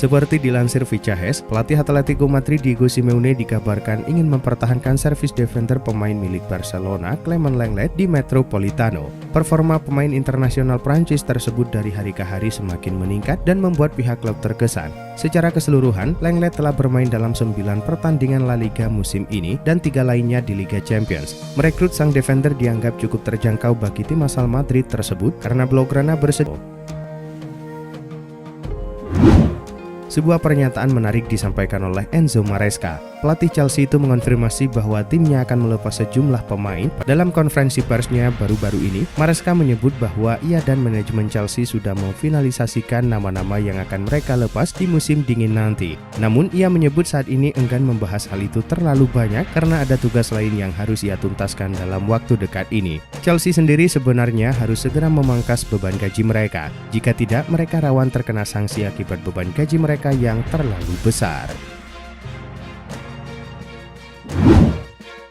Seperti dilansir Fichajes, pelatih Atletico Madrid Diego Simeone dikabarkan ingin mempertahankan servis defender pemain milik Barcelona, Clement Lenglet, di Metropolitano. Performa pemain internasional Prancis tersebut dari hari ke hari semakin meningkat dan membuat pihak klub terkesan. Secara keseluruhan, Lenglet telah bermain dalam 9 pertandingan La Liga musim ini dan 3 lainnya di Liga Champions. Merekrut sang defender dianggap cukup terjangkau bagi tim asal Madrid tersebut karena Blaugrana bersedia. Sebuah pernyataan menarik disampaikan oleh Enzo Maresca. Pelatih Chelsea itu mengonfirmasi bahwa timnya akan melepas sejumlah pemain. Dalam konferensi persnya baru-baru ini, Maresca menyebut bahwa ia dan manajemen Chelsea sudah memfinalisasikan nama-nama yang akan mereka lepas di musim dingin nanti. Namun, ia menyebut saat ini enggan membahas hal itu terlalu banyak karena ada tugas lain yang harus ia tuntaskan dalam waktu dekat ini. Chelsea sendiri sebenarnya harus segera memangkas beban gaji mereka. Jika tidak, mereka rawan terkena sanksi akibat beban gaji mereka yang terlalu besar.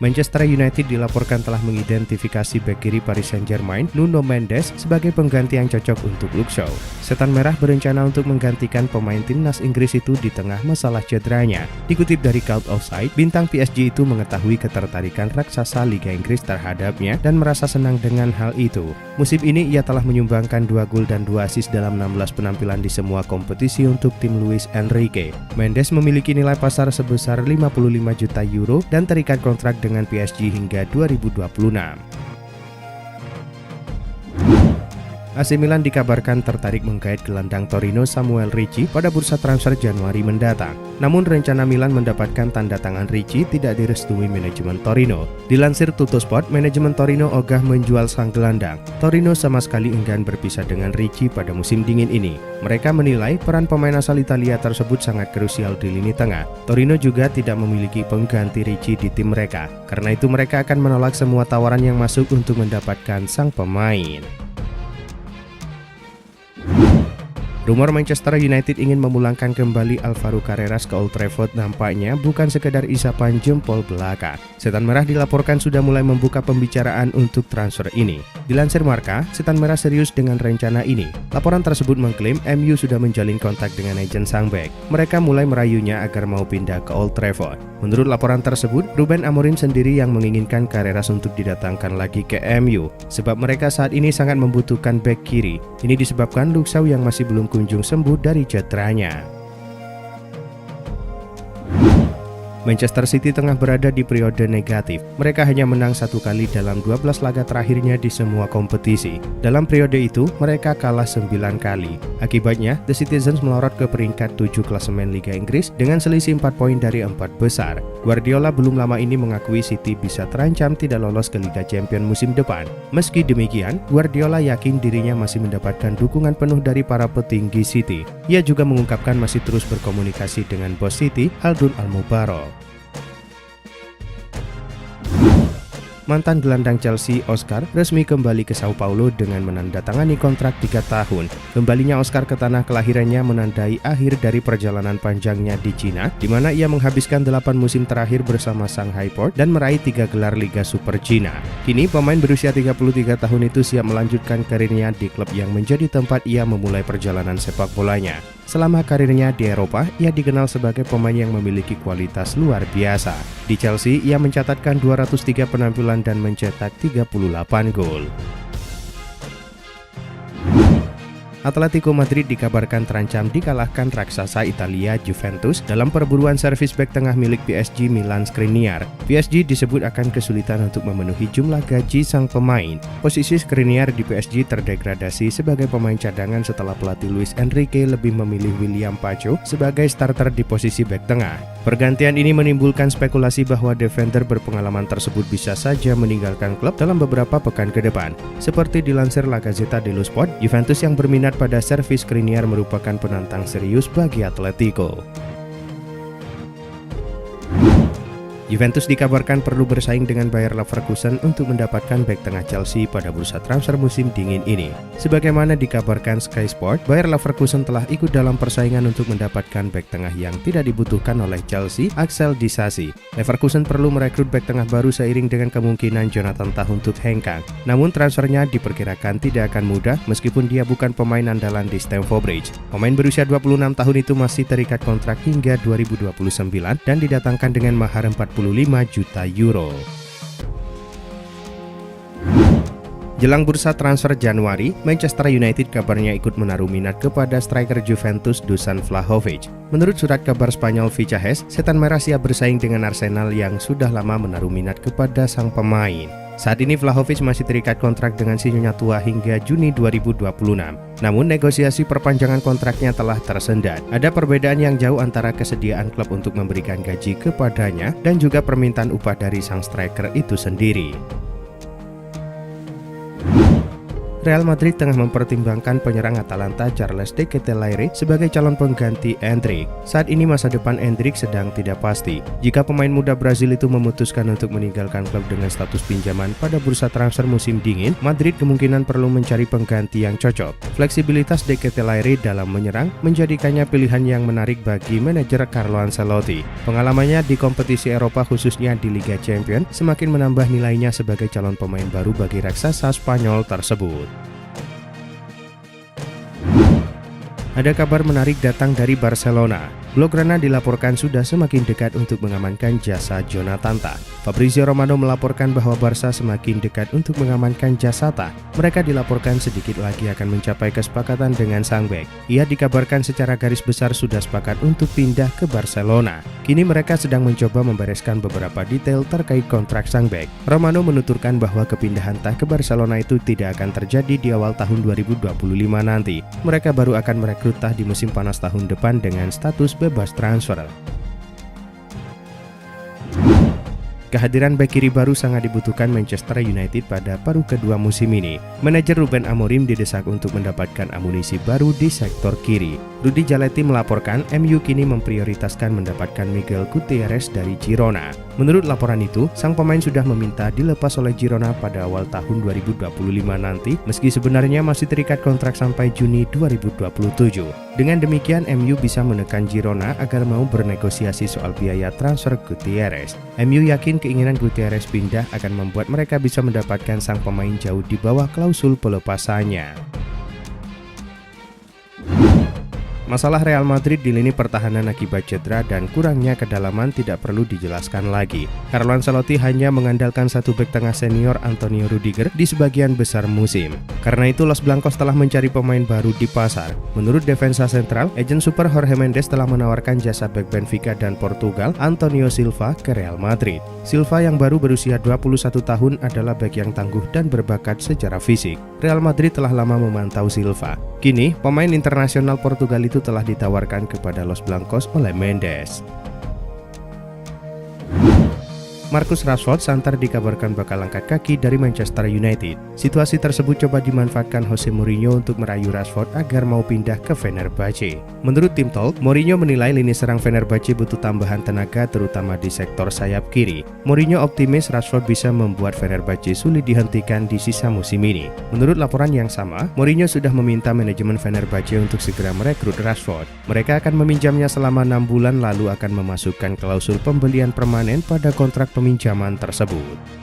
Manchester United dilaporkan telah mengidentifikasi bek kiri Paris Saint-Germain, Nuno Mendes, sebagai pengganti yang cocok untuk Luke Shaw. Setan Merah berencana untuk menggantikan pemain timnas Inggris itu di tengah masalah cederanya. Dikutip dari Cult of Sight, bintang PSG itu mengetahui ketertarikan raksasa Liga Inggris terhadapnya dan merasa senang dengan hal itu. Musim ini ia telah menyumbangkan 2 gol dan 2 assist dalam 16 penampilan di semua kompetisi untuk tim Luis Enrique. Mendes memiliki nilai pasar sebesar 55 juta euro dan terikat kontrak dengan PSG hingga 2026. AC Milan dikabarkan tertarik menggait gelandang Torino Samuel Ricci pada bursa transfer Januari mendatang. Namun rencana Milan mendapatkan tanda tangan Ricci tidak direstui manajemen Torino. Dilansir Tuttosport, manajemen Torino ogah menjual sang gelandang. Torino sama sekali enggan berpisah dengan Ricci pada musim dingin ini. Mereka menilai peran pemain asal Italia tersebut sangat krusial di lini tengah. Torino juga tidak memiliki pengganti Ricci di tim mereka. Karena itu mereka akan menolak semua tawaran yang masuk untuk mendapatkan sang pemain. Rumor Manchester United ingin memulangkan kembali Alvaro Carreras ke Old Trafford nampaknya bukan sekedar isapan jempol belaka. Setan Merah dilaporkan sudah mulai membuka pembicaraan untuk transfer ini. Dilansir Marca, Setan Merah serius dengan rencana ini. Laporan tersebut mengklaim MU sudah menjalin kontak dengan agen sang bek. Mereka mulai merayunya agar mau pindah ke Old Trafford. Menurut laporan tersebut, Ruben Amorim sendiri yang menginginkan Carreras untuk didatangkan lagi ke MU, sebab mereka saat ini sangat membutuhkan bek kiri. Ini disebabkan Luke Shaw yang masih belum kunjung sembuh dari cederanya. Manchester City tengah berada di periode negatif. Mereka hanya menang 1 kali dalam 12 laga terakhirnya di semua kompetisi. Dalam periode itu, mereka kalah 9 kali. Akibatnya, The Citizens melorot ke peringkat 7 klasemen Liga Inggris dengan selisih 4 poin dari 4 besar. Guardiola belum lama ini mengakui City bisa terancam tidak lolos ke Liga Champions musim depan. Meski demikian, Guardiola yakin dirinya masih mendapatkan dukungan penuh dari para petinggi City. Ia juga mengungkapkan masih terus berkomunikasi dengan bos City, Khaldun Al-Mubarok. Mantan gelandang Chelsea, Oscar, resmi kembali ke Sao Paulo dengan menandatangani kontrak 3 tahun. Kembalinya Oscar ke tanah kelahirannya menandai akhir dari perjalanan panjangnya di Cina, di mana ia menghabiskan 8 musim terakhir bersama Shanghai Port dan meraih 3 gelar Liga Super Cina. Kini, pemain berusia 33 tahun itu siap melanjutkan karirnya di klub yang menjadi tempat ia memulai perjalanan sepak bolanya. Selama karirnya di Eropa, ia dikenal sebagai pemain yang memiliki kualitas luar biasa. Di Chelsea, ia mencatatkan 203 penampilan dan mencetak 38 gol. Atletico Madrid dikabarkan terancam dikalahkan raksasa Italia Juventus dalam perburuan servis bek tengah milik PSG Milan Skriniar. PSG disebut akan kesulitan untuk memenuhi jumlah gaji sang pemain. Posisi Skriniar di PSG terdegradasi sebagai pemain cadangan setelah pelatih Luis Enrique lebih memilih William Pacho sebagai starter di posisi bek tengah. Pergantian ini menimbulkan spekulasi bahwa defender berpengalaman tersebut bisa saja meninggalkan klub dalam beberapa pekan ke depan. Seperti dilansir La Gazzetta dello Sport, Juventus yang berminat pada servis Skriniar merupakan penantang serius bagi Atletico. Juventus dikabarkan perlu bersaing dengan Bayer Leverkusen untuk mendapatkan bek tengah Chelsea pada bursa transfer musim dingin ini. Sebagaimana dikabarkan Sky Sport, Bayer Leverkusen telah ikut dalam persaingan untuk mendapatkan bek tengah yang tidak dibutuhkan oleh Chelsea, Axel Disasi. Leverkusen perlu merekrut bek tengah baru seiring dengan kemungkinan Jonathan Tah untuk hengkang. Namun transfernya diperkirakan tidak akan mudah meskipun dia bukan pemain andalan di Stamford Bridge. Pemain berusia 26 tahun itu masih terikat kontrak hingga 2029 dan didatangkan dengan mahar 45 juta euro. Jelang bursa transfer Januari, Manchester United kabarnya ikut menaruh minat kepada striker Juventus Dusan Vlahovic. Menurut surat kabar Spanyol Fichajes, Setan Merah siap bersaing dengan Arsenal yang sudah lama menaruh minat kepada sang pemain. Saat ini Vlahovic masih terikat kontrak dengan si Nyonya Tua hingga Juni 2026. Namun negosiasi perpanjangan kontraknya telah tersendat. Ada perbedaan yang jauh antara kesediaan klub untuk memberikan gaji kepadanya dan juga permintaan upah dari sang striker itu sendiri. Real Madrid tengah mempertimbangkan penyerang Atalanta Charles de Ketelaere sebagai calon pengganti Endrick. Saat ini masa depan Endrick sedang tidak pasti. Jika pemain muda Brazil itu memutuskan untuk meninggalkan klub dengan status pinjaman pada bursa transfer musim dingin, Madrid kemungkinan perlu mencari pengganti yang cocok. Fleksibilitas de Ketelaere dalam menyerang menjadikannya pilihan yang menarik bagi manajer Carlo Ancelotti. Pengalamannya di kompetisi Eropa khususnya di Liga Champions semakin menambah nilainya sebagai calon pemain baru bagi raksasa Spanyol tersebut. Ada kabar menarik datang dari Barcelona. Blaugrana dilaporkan sudah semakin dekat untuk mengamankan jasa Jonathan Tah. Fabrizio Romano melaporkan bahwa Barca semakin dekat untuk mengamankan jasa Tah. Mereka dilaporkan sedikit lagi akan mencapai kesepakatan dengan sang bek. Ia dikabarkan secara garis besar sudah sepakat untuk pindah ke Barcelona. Kini mereka sedang mencoba membereskan beberapa detail terkait kontrak sang bek. Romano menuturkan bahwa kepindahan Tah ke Barcelona itu tidak akan terjadi di awal tahun 2025 nanti. Mereka baru akan merekrut Tah di musim panas tahun depan dengan status bebas transfer. Kehadiran bek kiri baru sangat dibutuhkan Manchester United pada paruh kedua musim ini. Manajer Ruben Amorim didesak untuk mendapatkan amunisi baru di sektor kiri. Rudy Jaleti melaporkan MU kini memprioritaskan mendapatkan Miguel Gutierrez dari Girona. Menurut laporan itu, sang pemain sudah meminta dilepas oleh Girona pada awal tahun 2025 nanti, meski sebenarnya masih terikat kontrak sampai Juni 2027. Dengan demikian, MU bisa menekan Girona agar mau bernegosiasi soal biaya transfer Gutierrez. MU yakin keinginan Gutierrez pindah akan membuat mereka bisa mendapatkan sang pemain jauh di bawah klausul pelepasannya. Masalah Real Madrid di lini pertahanan akibat cedera dan kurangnya kedalaman tidak perlu dijelaskan lagi. Carlo Ancelotti hanya mengandalkan satu bek tengah senior Antonio Rudiger di sebagian besar musim. Karena itu Los Blancos telah mencari pemain baru di pasar. Menurut Defensa Central, agen super Jorge Mendes telah menawarkan jasa bek Benfica dan Portugal Antonio Silva ke Real Madrid. Silva yang baru berusia 21 tahun adalah bek yang tangguh dan berbakat secara fisik. Real Madrid telah lama memantau Silva. Kini, pemain internasional Portugal itu telah ditawarkan kepada Los Blancos oleh Mendes. Marcus Rashford santer dikabarkan bakal angkat kaki dari Manchester United. Situasi tersebut coba dimanfaatkan Jose Mourinho untuk merayu Rashford agar mau pindah ke Fenerbahce. Menurut tim Talk, Mourinho menilai lini serang Fenerbahce butuh tambahan tenaga terutama di sektor sayap kiri. Mourinho optimis Rashford bisa membuat Fenerbahce sulit dihentikan di sisa musim ini. Menurut laporan yang sama, Mourinho sudah meminta manajemen Fenerbahce untuk segera merekrut Rashford. Mereka akan meminjamnya selama 6 bulan lalu akan memasukkan klausul pembelian permanen pada kontrak peminjaman tersebut.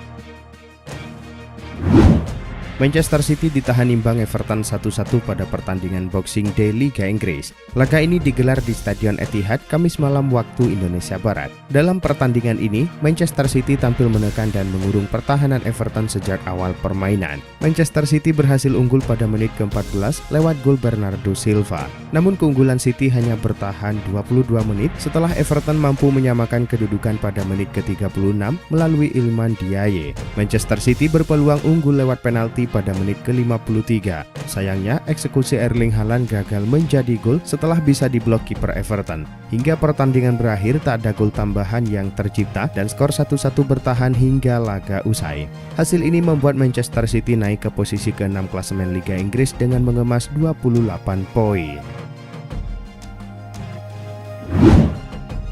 Manchester City ditahan imbang Everton 1-1 pada pertandingan Boxing Day Liga Inggris. Laga ini digelar di Stadion Etihad Kamis malam waktu Indonesia Barat. Dalam pertandingan ini, Manchester City tampil menekan dan mengurung pertahanan Everton sejak awal permainan. Manchester City berhasil unggul pada menit ke-14 lewat gol Bernardo Silva. Namun keunggulan City hanya bertahan 22 menit setelah Everton mampu menyamakan kedudukan pada menit ke-36 melalui Iliman Ndiaye. Manchester City berpeluang unggul lewat penalti pada menit ke-53. Sayangnya, eksekusi Erling Haaland gagal menjadi gol setelah bisa diblok kiper Everton. Hingga pertandingan berakhir tak ada gol tambahan yang tercipta dan skor 1-1 bertahan hingga laga usai. Hasil ini membuat Manchester City naik ke posisi ke-6 klasemen Liga Inggris dengan mengemas 28 poin.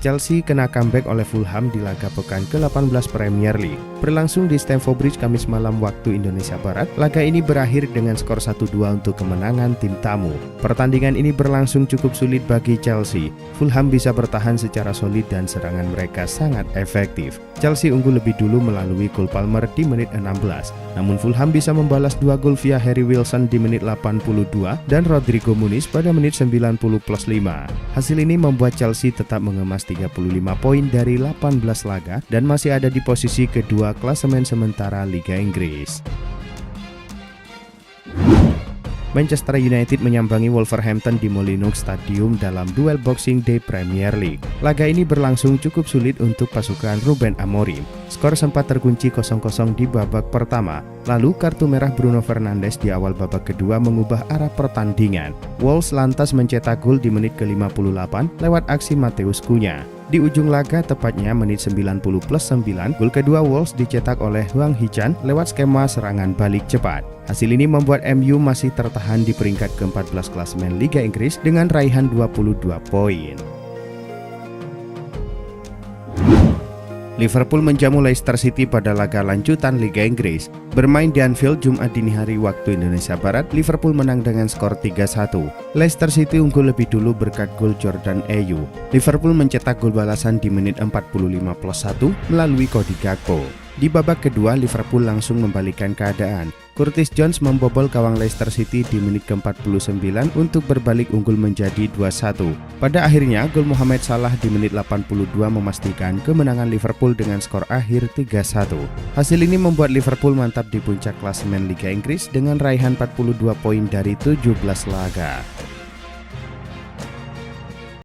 Chelsea kena comeback oleh Fulham di laga pekan ke-18 Premier League. Berlangsung di Stamford Bridge Kamis malam waktu Indonesia Barat, laga ini berakhir dengan skor 1-2 untuk kemenangan tim tamu. Pertandingan ini berlangsung cukup sulit bagi Chelsea. Fulham bisa bertahan secara solid dan serangan mereka sangat efektif. Chelsea unggul lebih dulu melalui Cole Palmer di menit 16. Namun Fulham bisa membalas 2 gol via Harry Wilson di menit 82 dan Rodrigo Muniz pada menit 90+5. Hasil ini membuat Chelsea tetap mengemas 35 poin dari 18 laga dan masih ada di posisi kedua klasemen sementara Liga Inggris. Manchester United menyambangi Wolverhampton di Molineux Stadium dalam duel Boxing Day Premier League. Laga ini berlangsung cukup sulit untuk pasukan Ruben Amorim. Skor sempat terkunci 0-0 di babak pertama. Lalu kartu merah Bruno Fernandes di awal babak kedua mengubah arah pertandingan. Wolves lantas mencetak gol di menit ke-58 lewat aksi Mateus Cunha. Di ujung laga, tepatnya menit 90+9, gol kedua Wolves dicetak oleh Hwang Hee-chan lewat skema serangan balik cepat. Hasil ini membuat MU masih tertahan di peringkat ke-14 klasemen Liga Inggris dengan raihan 22 poin. Liverpool menjamu Leicester City pada laga lanjutan Liga Inggris. Bermain di Anfield Jumat dini hari waktu Indonesia Barat, Liverpool menang dengan skor 3-1. Leicester City unggul lebih dulu berkat gol Jordan Ayew. Liverpool mencetak gol balasan di menit 45+1 melalui Cody Gakpo. Di babak kedua, Liverpool langsung membalikan keadaan. Curtis Jones membobol gawang Leicester City di menit ke-49 untuk berbalik unggul menjadi 2-1. Pada akhirnya, gol Mohamed Salah di menit 82 memastikan kemenangan Liverpool dengan skor akhir 3-1. Hasil ini membuat Liverpool mantap di puncak klasemen Liga Inggris dengan raihan 42 poin dari 17 laga.